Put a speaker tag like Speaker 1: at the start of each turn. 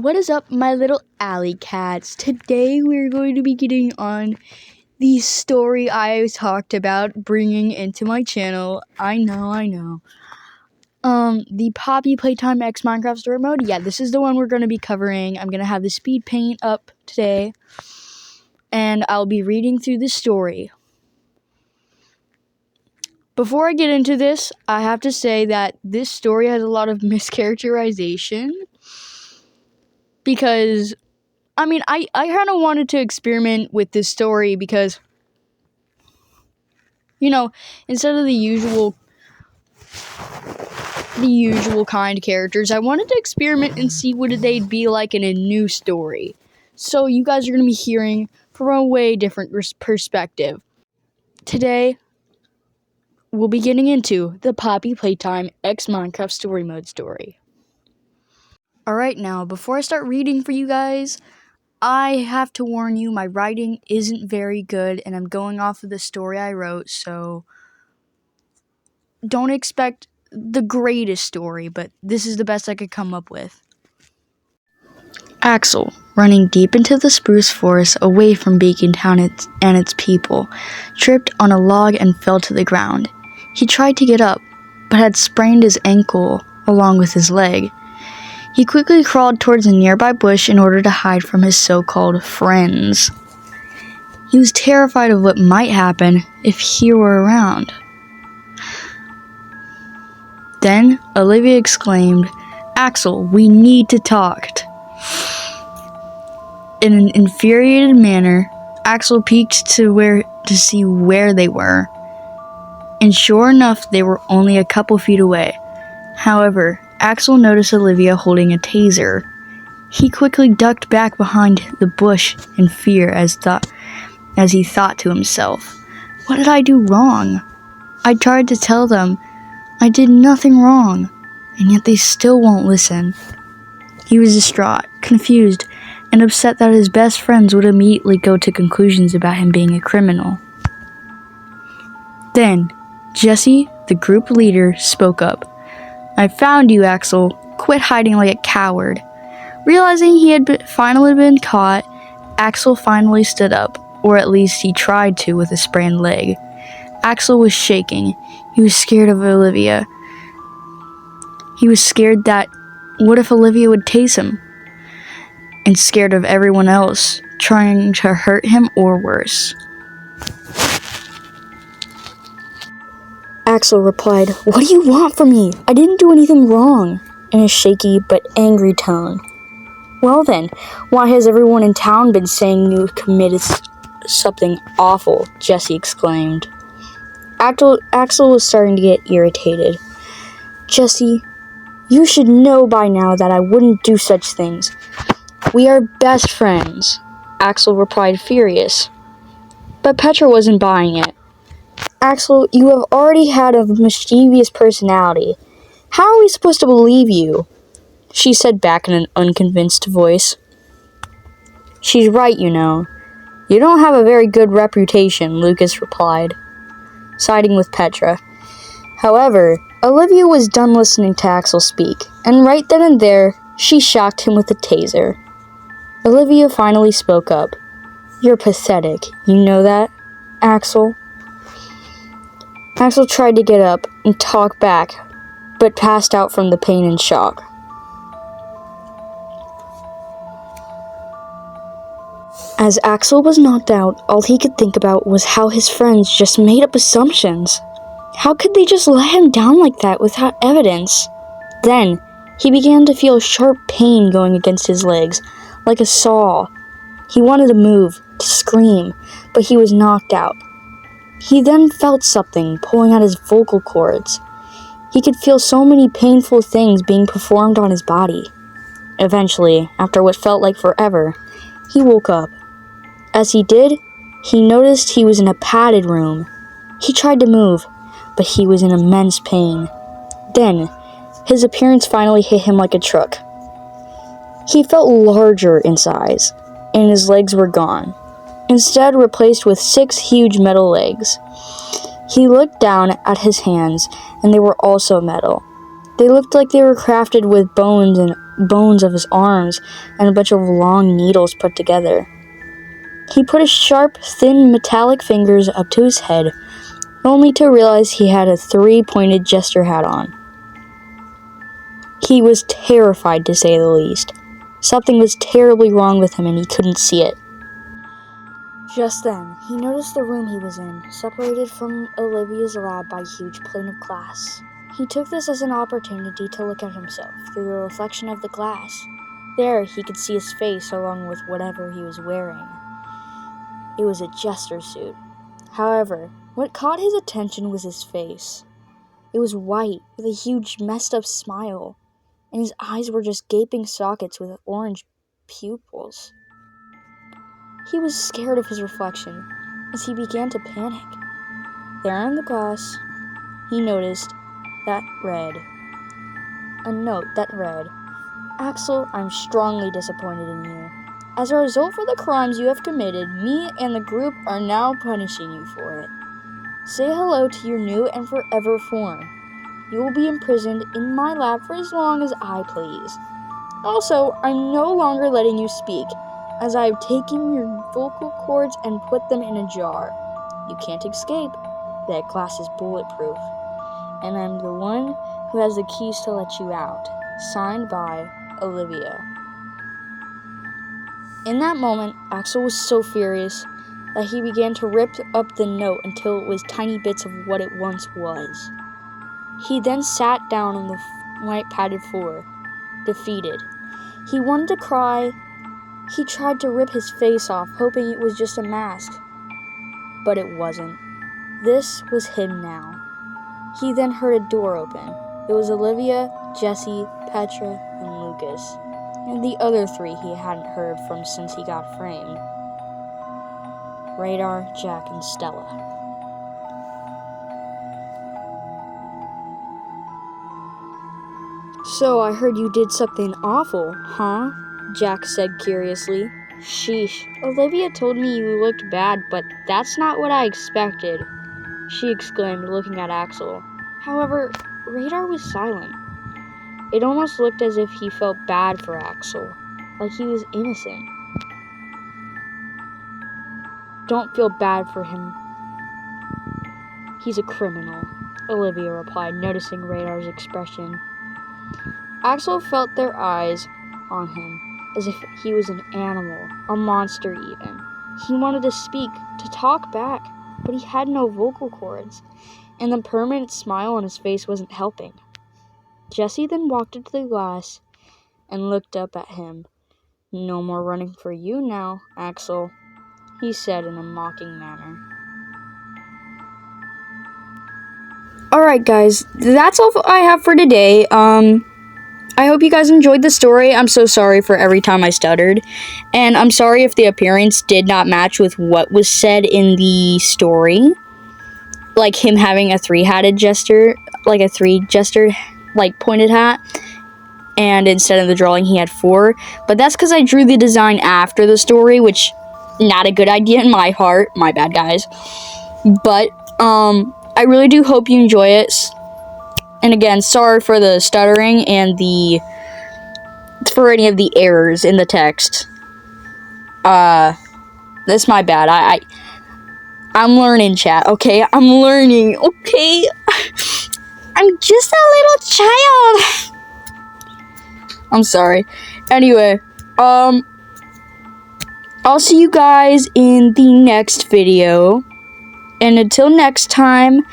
Speaker 1: What is up, my little alley cats? Today we're going to be getting on the story I talked about bringing into my channel. I know. The Poppy Playtime X Minecraft story mode. Yeah, this is the one we're going to be covering. I'm going to have the speed paint up today, and I'll be reading through the story. Before I get into this, I have to say that this story has a lot of mischaracterization, because I kind of wanted to experiment with this story because, instead of the usual kind of characters, I wanted to experiment and see what they'd be like in a new story. So you guys are going to be hearing from a way different perspective. Today, we'll be getting into the Poppy Playtime X Minecraft story mode story. Alright, now, before I start reading for you guys, I have to warn you, my writing isn't very good, and I'm going off of the story I wrote, so don't expect the greatest story, but this is the best I could come up with. Axel, running deep into the spruce forest away from Beacon Town and its people, tripped on a log and fell to the ground. He tried to get up, but had sprained his ankle along with his leg. He quickly crawled towards a nearby bush in order to hide from his so-called friends. He was terrified of what might happen if he were around. Then Olivia exclaimed, "Axel, we need to talk." In an infuriated manner, Axel peeked to see where they were. And sure enough, they were only a couple feet away. However, Axel noticed Olivia holding a taser. He quickly ducked back behind the bush in fear as he thought to himself, "What did I do wrong? I tried to tell them I did nothing wrong, and yet they still won't listen." He was distraught, confused, and upset that his best friends would immediately go to conclusions about him being a criminal. Then, Jesse, the group leader, spoke up. "I found you, Axel. Quit hiding like a coward." Realizing he had finally been caught, Axel finally stood up, or at least he tried to with a sprained leg. Axel was shaking. He was scared of Olivia. He was scared that what if Olivia would tase him? And scared of everyone else trying to hurt him or worse. Axel replied, "What do you want from me? I didn't do anything wrong," in a shaky but angry tone. "Well then, why has everyone in town been saying you committed something awful?" Jesse exclaimed. Axel was starting to get irritated. "Jesse, you should know by now that I wouldn't do such things. We are best friends," Axel replied, furious. But Petra wasn't buying it. "Axel, you have already had a mischievous personality. How are we supposed to believe you?" she said back in an unconvinced voice. "She's right, you know. You don't have a very good reputation," Lucas replied, siding with Petra. However, Olivia was done listening to Axel speak, and right then and there, she shocked him with a taser. Olivia finally spoke up. "You're pathetic, you know that, Axel?" Axel tried to get up and talk back, but passed out from the pain and shock. As Axel was knocked out, all he could think about was how his friends just made up assumptions. How could they just let him down like that without evidence? Then, he began to feel sharp pain going against his legs, like a saw. He wanted to move, to scream, but he was knocked out. He then felt something pulling at his vocal cords. He could feel so many painful things being performed on his body. Eventually, after what felt like forever, he woke up. As he did, he noticed he was in a padded room. He tried to move, but he was in immense pain. Then, his appearance finally hit him like a truck. He felt larger in size, and his legs were gone, instead replaced with 6 huge metal legs. He looked down at his hands, and they were also metal. They looked like they were crafted with bones and bones of his arms and a bunch of long needles put together. He put his sharp, thin, metallic fingers up to his head, only to realize he had a 3-pointed jester hat on. He was terrified, to say the least. Something was terribly wrong with him, and he couldn't see it. Just then, he noticed the room he was in, separated from Olivia's lab by a huge pane of glass. He took this as an opportunity to look at himself through the reflection of the glass. There, he could see his face along with whatever he was wearing. It was a jester suit. However, what caught his attention was his face. It was white, with a huge messed up smile, and his eyes were just gaping sockets with orange pupils. He was scared of his reflection as he began to panic. There in the glass, he noticed a note that read, "Axel, I'm strongly disappointed in you. As a result for the crimes you have committed, me and the group are now punishing you for it. Say hello to your new and forever form. You will be imprisoned in my lab for as long as I please. Also, I'm no longer letting you speak, as I have taken your vocal cords and put them in a jar. You can't escape. That glass is bulletproof. And I'm the one who has the keys to let you out. Signed by Olivia." In that moment, Axel was so furious that he began to rip up the note until it was tiny bits of what it once was. He then sat down on the white padded floor, defeated. He wanted to cry. He tried to rip his face off, hoping it was just a mask. But it wasn't. This was him now. He then heard a door open. It was Olivia, Jesse, Petra, and Lucas, and the other 3 he hadn't heard from since he got framed. Radar, Jack, and Stella. "So I heard you did something awful, huh?" Jack said curiously. "Sheesh, Olivia told me you looked bad, but that's not what I expected," she exclaimed, looking at Axel. However, Radar was silent. It almost looked as if he felt bad for Axel, like he was innocent. "Don't feel bad for him. He's a criminal," Olivia replied, noticing Radar's expression. Axel felt their eyes on him, as if he was an animal, a monster even. He wanted to speak, to talk back, but he had no vocal cords, and the permanent smile on his face wasn't helping. Jesse then walked up to the glass and looked up at him. "No more running for you now, Axel," he said in a mocking manner. Alright guys, that's all I have for today. I hope you guys enjoyed the story. I'm so sorry for every time I stuttered. And I'm sorry if the appearance did not match with what was said in the story. Like him having a 3-hatted jester, like a 3-jester, like pointed hat. And instead of the drawing, he had 4. But that's because I drew the design after the story, which, not a good idea in my heart. My bad, guys. But, I really do hope you enjoy it. And again, sorry for the stuttering and for any of the errors in the text. That's my bad. I'm learning, chat, okay? I'm learning, okay? I'm just a little child. I'm sorry. Anyway, I'll see you guys in the next video. And until next time,